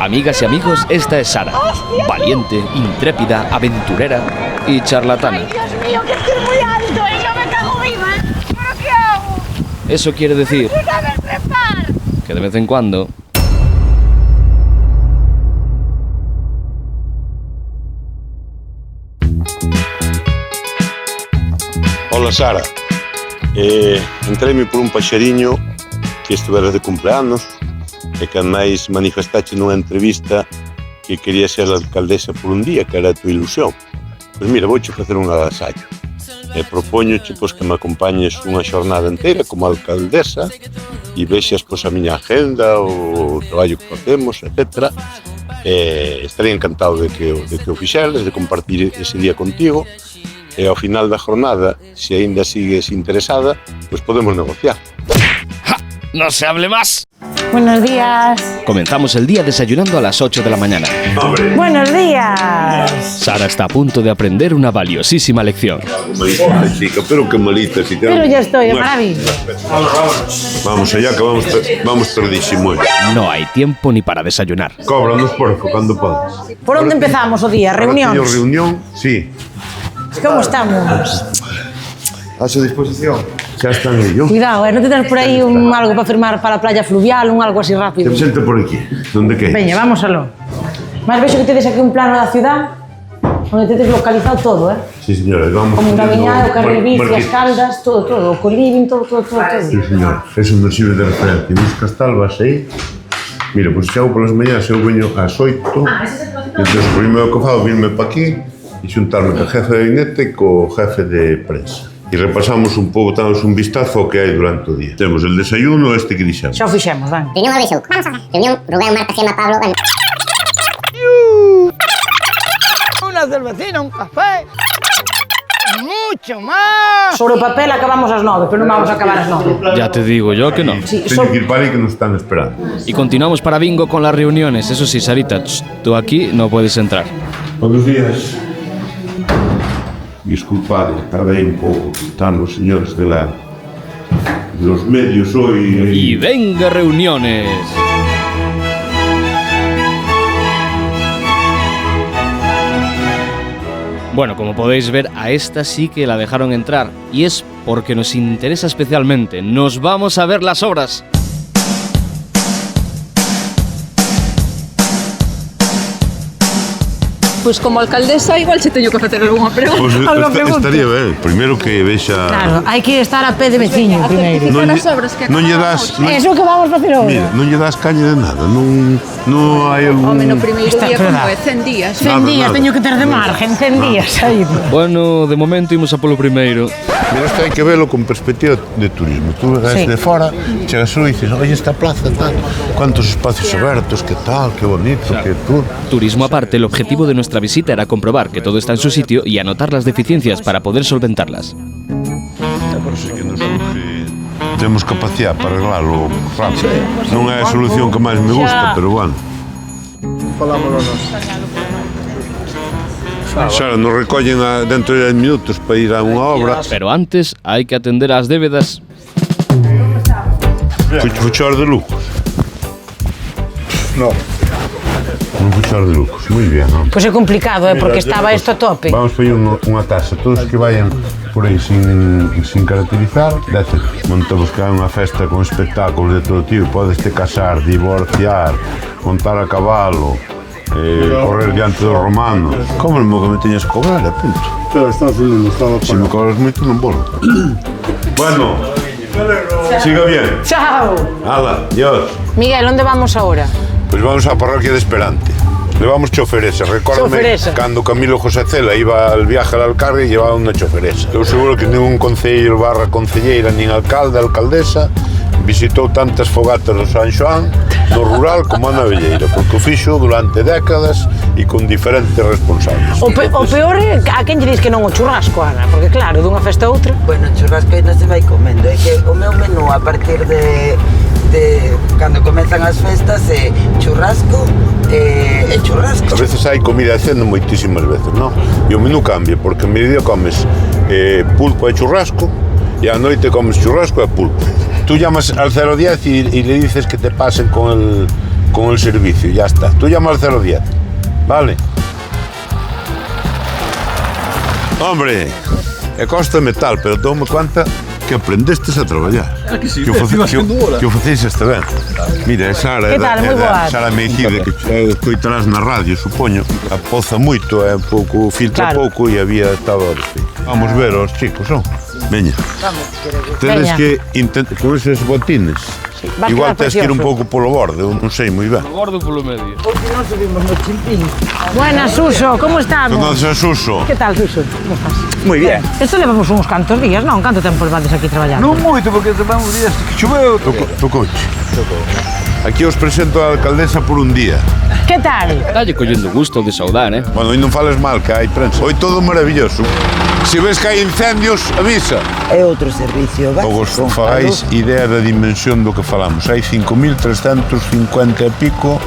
Amigas y amigos, esta es Sara. Valiente, intrépida, aventurera y charlatana. ¡Ay, Dios mío, que estoy muy alto y yo me cago viva! ¿Pero qué hago? Eso quiere decir ¡Ayúdame a trepar! que de vez en cuando... Hola, Sara. Entreime por un paxariño que estuveras de cumpleanos e que ademais manifestaste nunha entrevista que quería ser alcaldesa por un día, que era a tua ilusión. Pois mira, vouche facer un agasallo. Propóñoche pois, que me acompañes unha xornada inteira como alcaldesa e vexas pois, a miña agenda, o traballo que facemos, etc. Estaría encantado de que o fixeres, de compartir ese día contigo. E ao final da jornada, se aínda sigues interesada, pois podemos negociar. ¡Ja! ¡No se hable más! Buenos días. Comenzamos el día desayunando a las 8 de la mañana. ¡Hombre! Buenos días. Sara está a punto de aprender una valiosísima lección. Malita, chica, pero que malita. Si Pero ya estoy, de maravilla. Vamos allá, que vamos tardísimo. No hay tiempo ni para desayunar. Cóbranos porco, cando podes. Por onde empezamos o día? Reunión. Reunión, sí. Como estamos? A súa disposición. Xa están ellos. Cuidado, non te tens por aí algo para firmar para a playa fluvial, algo así rápido. Te presento por aquí. Donde que? Veña, vamos aló. Mas vexo que tedes aquí un plano da ciudad onde tedes localizado todo, Sí, señora, vamos. Como un gabiñado, o carril bici, as caldas, todo, o coliving, todo. Sí, señora, eso nos sirve de referencia. Mis castalvas aí. Mira, pois xa polas mañás eu veño ás 8. Entón, o primeiro que fago, virme pa aquí e xuntarme co jefe de gabinete e co jefe de prensa. E repasamos un pouco, damos un vistazo ao que hai durante o día. Temos el desayuno este que dixemos. Xa o fixemos, van. Reunión Abisou. Vamos a reunión Rubén, Marta, Gemma, Pablo... Una cervecina, un café. Mucho más. Sobre o papel acabamos ás 9, pero non vamos a acabar ás 9. Ya te digo yo que no. Sí, Teño que ir para aí que nos están esperando. Y continuamos para bingo con las reuniones. Eso sí, Sarita, tú aquí no puedes entrar. Buenos días. Disculpad, tardé un pouco. Están los señores de los medios hoy. Y venga reuniones. Bueno, como podéis ver, a esta sí que la dejaron entrar. Y es porque nos interesa especialmente. Nos vamos a ver las obras. Pois como alcaldesa igual se teño que facer algunha pregunta. Pues estaría ben. Primeiro que vexa... Claro, hai que estar a pé de veciño primeiro. As obras que non lle das... Eso que vamos a facer hoxe. Mira, non lle das caña de nada. Non hai algún... Home, no primeiro Está día como verdad. é 100 días. 100 días, nada. teño que ter de margen, 100 días aí. Bueno, de momento imos a polo primeiro. Mira, isto hai que velo con perspectiva de turismo. Tú ves Sí. de fora, chegas e dices, oye, esta plaza, tal, cuántos espacios abertos, que tal, que bonito, que tú... Turismo aparte, el objetivo de nuestra visita era comprobar que todo está en su sitio y anotar las deficiencias para poder solventarlas. Por eso é que nos surge... Temos capacidade para arreglarlo rápido. Non é a solución que máis me gusta, pero bueno. Sara, nos recollen dentro de 10 minutos para ir a unha obra. Pero antes hay que atender a las débedas. Fuchar de lucos. No. Un fuchar de lucos, moi bien, non? Pois é complicado, porque estaba isto a tope. Vamos a poñer unha taxa. Todos que vayan por aí sin caracterizar, montamos que hai unha festa con espectáculos de todo tipo. Podes te casar, divorciar, montar a cabalo, correr diante dos romanos. Como el modo que me teñas que cobrar, punto. Pero está haciendo, estaba Se me cobras moito, non volo. Bueno, siga bien. Chao. Hala, Dios. Miguel, onde vamos agora? Pois vamos á parroquia de Esperante. Levamos choferesa. Recórdame Choferesa. cando Camilo José Cela iba al viaje al Alcarre e llevaba unha choferesa. Eu seguro que ningún concelleiro barra concelleira, nin alcalde, alcaldesa visitou tantas fogatas do San Xoán no rural como a na Velleira, porque o fixo durante décadas e con diferentes responsables. O peor é a quen lle dis que non o churrasco, Ana, porque claro, dunha festa a outra. Bueno, churrasco aí non se vai comendo, é que o meu menú a partir de cando comezan as festas é churrasco e churrasco. A veces hai comida ceno moitísimas veces, non? E o menú cambia, porque a mediodía comes pulpo e churrasco e a noite comes churrasco e pulpo. Tú llamas al 010 y le dices que te pasen con con el servicio, ya está. Tú llamas al 010, ¿vale? Hombre, cóstame tal, pero tome cuenta que aprendestes a traballar. Que si, que o facéis este ben. Mira, Sara, Que tal? Moi boa. Sara Meixide, que coitarás na radio, supoño. Apoza moito, é pouco, filtra Claro. pouco e había estado... Vamos ver os chicos, non? Veña. Tedes Veña. que intentar con eses botines. Vas Igual quedar tens que ir un precioso. pouco polo borde, eu non sei moi ben. Gordo polo medio. Buenas, Suso, ¿cómo estamos? Conoces a Suso? ¿Qué tal, Suso? ¿Cómo estás? Moi bien. Esto levamos uns cantos días, non? Canto tempo levades aquí traballando? Non moito, porque tomamos días que choveu. Tocouche. Aquí os presento a alcaldesa por un día. ¿Qué tal? Dalle collendo gusto de saudar, Bueno, hoy non fales mal, que hai prensa. Hoy todo maravilloso. Se ves que hai incendios, avisa. É outro servicio Vos básico. fagáis idea da dimensión do que falamos. Hai 5.350 e pico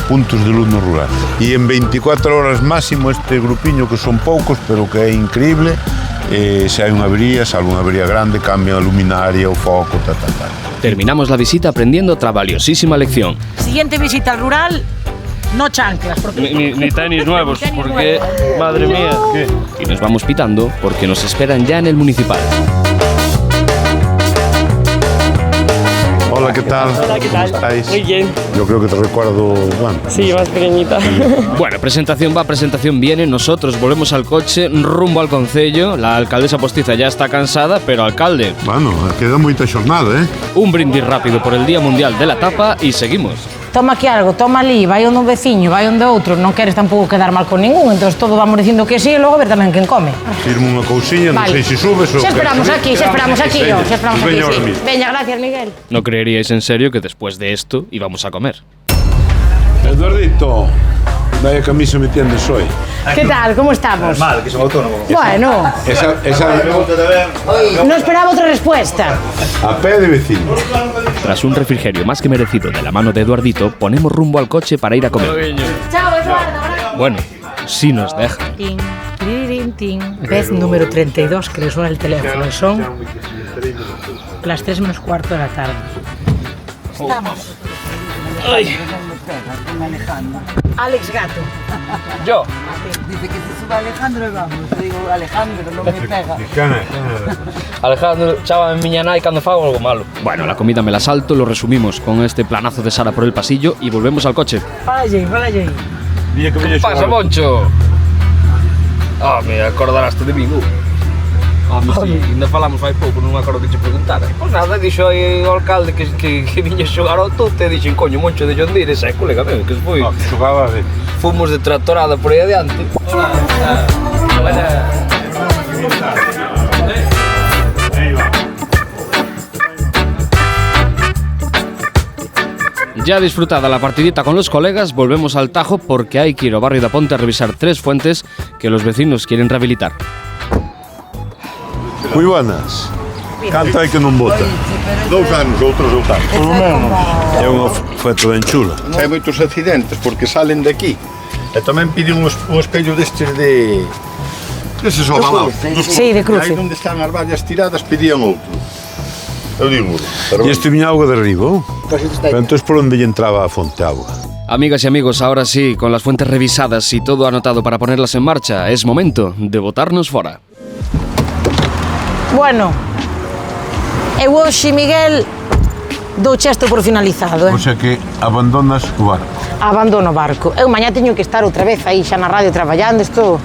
puntos de luz no rural. E en 24 horas máximo este grupiño, que son poucos, pero que é increíble, se hai unha avería, salvo unha avería grande, cambian a luminaria, o foco, tal. Terminamos la visita aprendiendo otra valiosísima lección. Siguiente visita al rural, no chanclas. Porque... Ni tenis nuevos, Ni tenis porque, nuevos. madre mía, ¿qué? Y nos vamos pitando porque nos esperan ya en el municipal. Hola, ¿qué tal? Hola, ¿qué tal? ¿Cómo estáis? Muy bien. Yo creo que te recuerdo, bueno. Sí, más pequeñita. Bueno, presentación va, presentación viene. Nosotros volvemos al coche rumbo al concello. La alcaldesa postiza ya está cansada, pero alcalde, Bueno, queda moita xornada, un brindis rápido por el Día Mundial de la Tapa y seguimos. Toma aquí algo, toma ali, vai onde un veciño, vai onde outro, non queres tampouco quedar mal con ningún, entón todo vamos dicindo que sí e logo ver tamén quen come. Firmo unha cousiña, non sei se subes ou... Xa esperamos aquí, xa esperamos aquí, Veña, xa esperamos aquí, veña ahora sí. mismo. Veña, gracias, Miguel. No creeríais en serio que después de esto íbamos a comer. Eduardito, vaya camisa me tienes hoy. ¿Qué tal? ¿Cómo estamos? Mal, que son autónomos. Bueno, Esa no esperaba otra respuesta. a pé de vecino. Tras un refrigerio más que merecido de la mano de Eduardito, ponemos rumbo al coche para ir a comer. Chao, Eduardo. Bueno, si nos deja. Tin, tiririn, tin. Vez número 32 que le suena el teléfono. Son las 3 menos cuarto de la tarde. Estamos. Alex Gato. Yo. Dice que se suba Alejandro y vamos. Yo digo, Alejandro, no me pega. Alejandro, chava en miña nai cando fago algo malo. Bueno, la comida me la salto, lo resumimos con este planazo de Sara por el pasillo y volvemos al coche. Vaya, vaya. ¿Qué pasa, Moncho? Ah, me acordaraste de mí, sí, ainda falamos fai pouco, non me acordo que che preguntara. Pois nada, dixo aí o alcalde que viña xogar ao tute, e dixen, coño, Moncho de Jondir, ese é colega meu, que se foi. Xogaba de... Fomos de tractorada por aí adiante. Hola. Ya disfrutada la partidita con los colegas, volvemos al Tajo porque hay que ir ao barrio da Ponte a revisar 3 fuentes que los vecinos quieren rehabilitar. Moi buenas. Canto hai que non bota? 2 anos, outros 2 anos. Polo menos. É unha foto ben chula. Hai moitos accidentes porque salen de aquí. E tamén piden un espello destes de... Deses ovalados. Sí, de cruce. Aí onde están as vallas tiradas pedían outro. Eu digo, pero... E este viña auga de riba, Pero entón por onde lle entraba a fonte auga? Amigas y amigos, ahora sí, con las fuentes revisadas y todo anotado para ponerlas en marcha, es momento de botarnos fora. Bueno, eu hoxe, Miguel, dou chesto por finalizado, O sea que abandonas o barco. Abandono o barco. Eu mañá teño que estar outra vez aí xa na radio traballando, estou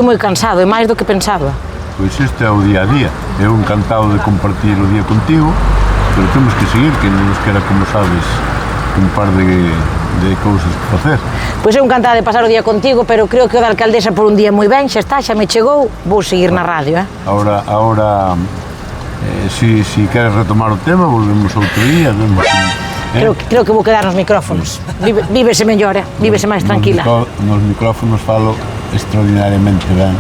moi cansado, e máis do que pensaba. Pois este é o día a día. Eu encantado de compartir o día contigo, pero temos que seguir, que non nos queda, como sabes, un par de cousas que facer. Pois eu encantada de pasar o día contigo, pero creo que o da alcaldesa por un día moi ben, xa está, xa me chegou, vou seguir na radio, Ahora si queres retomar o tema, volvemos outro día, vemos. Creo que vou quedar nos micrófonos. Vívese mellor, vívese máis tranquila. Nos micrófonos falo extraordinariamente ben.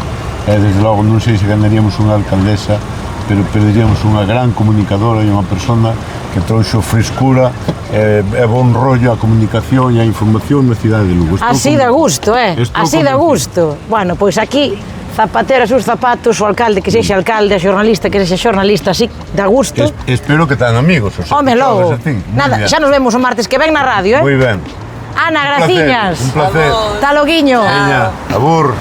E desde logo non sei se ganaríamos unha alcaldesa, pero perderíamos unha gran comunicadora e unha persona que trouxo frescura e bon rollo a comunicación e a información na cidade de Lugo. Así da gusto, así da gusto. Bueno, pois aquí, zapatero a sus zapatos, o alcalde que sexa alcalde, a xornalista que sexa xornalista, así da gusto. Espero que tan amigos. Home, logo. Nada, xa nos vemos o martes que ven na radio, Moi ben. Ana, graciñas. Un placer. Hasta loguiño. Veña, abur.